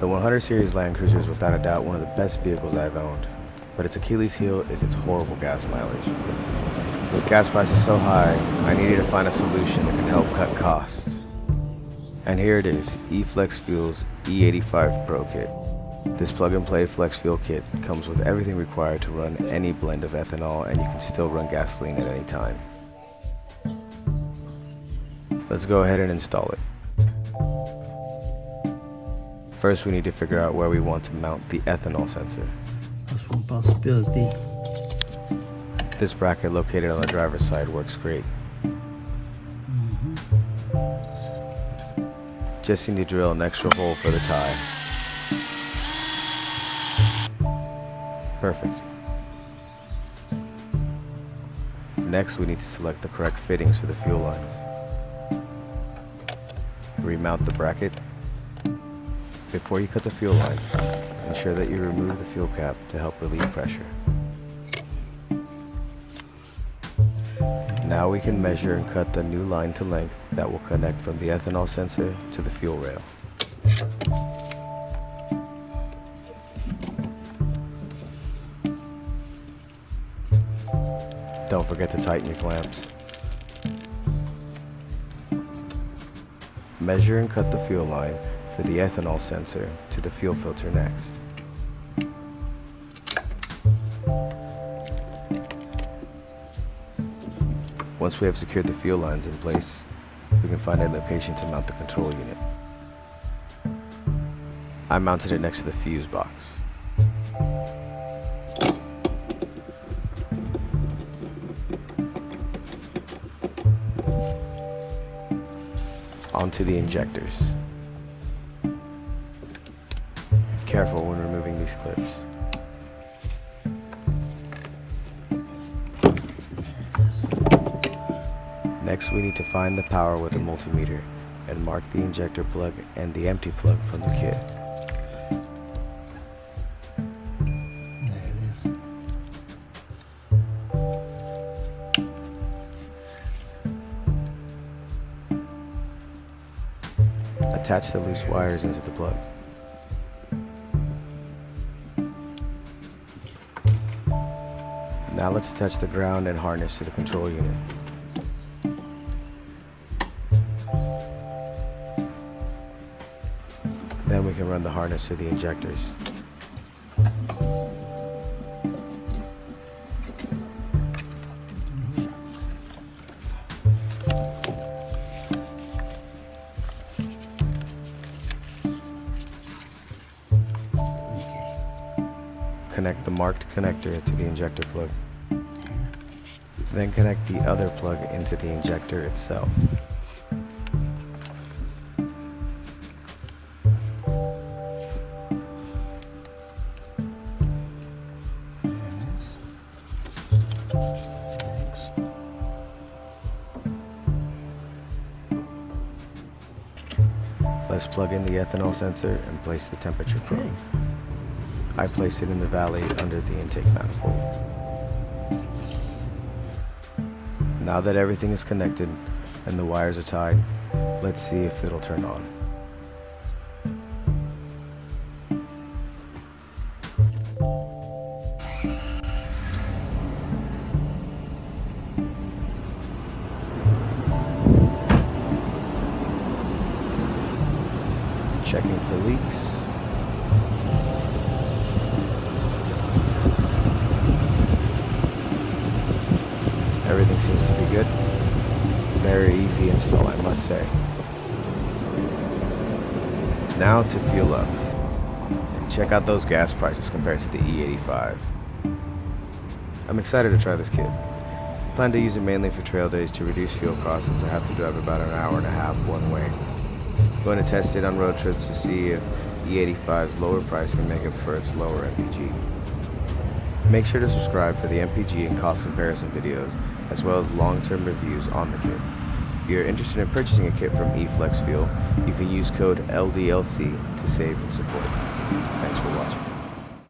The 100 series Land Cruiser is without a doubt one of the best vehicles I've owned, but its Achilles heel is its horrible gas mileage. With gas prices so high, I needed to find a solution that can help cut costs. And here it is, eFlexFuel's E85 Pro Kit. This plug-and-play flex fuel kit comes with everything required to run any blend of ethanol, and you can still run gasoline at any time. Let's go ahead and install it. First, we need to figure out where we want to mount the ethanol sensor. That's one possibility. This bracket located on the driver's side works great. Just need to drill an extra hole for the tie. Perfect. Next, we need to select the correct fittings for the fuel lines. Remount the bracket. Before you cut the fuel line, ensure that you remove the fuel cap to help relieve pressure. Now we can measure and cut the new line to length that will connect from the ethanol sensor to the fuel rail. Don't forget to tighten your clamps. Measure and cut the fuel line for the ethanol sensor to the fuel filter next. Once we have secured the fuel lines in place, we can find a location to mount the control unit. I mounted it next to the fuse box. Onto the injectors. Careful when removing these clips. Next, we need to find the power with the multimeter and mark the injector plug and the empty plug from the kit. There it is. Attach the loose wires into the plug. Now let's attach the ground and harness to the control unit. Then we can run the harness to the injectors. Connect the marked connector to the injector plug. Then connect the other plug into the injector itself. Next. Let's plug in the ethanol sensor and place the temperature probe. I placed it in the valley under the intake manifold. Now that everything is connected and the wires are tied, let's see if it'll turn on. Checking for leaks. Everything seems to be good. Very easy install, I must say. Now to fuel up. And check out those gas prices compared to the E85. I'm excited to try this kit. I plan to use it mainly for trail days to reduce fuel costs since I have to drive about an hour and a half one way. I'm going to test it on road trips to see if E85's lower price can make up for its lower MPG. Make sure to subscribe for the MPG and cost comparison videos, as well as long-term reviews on the kit. If you're interested in purchasing a kit from eFlexFuel, you can use code LDLC to save and support. Thanks for watching.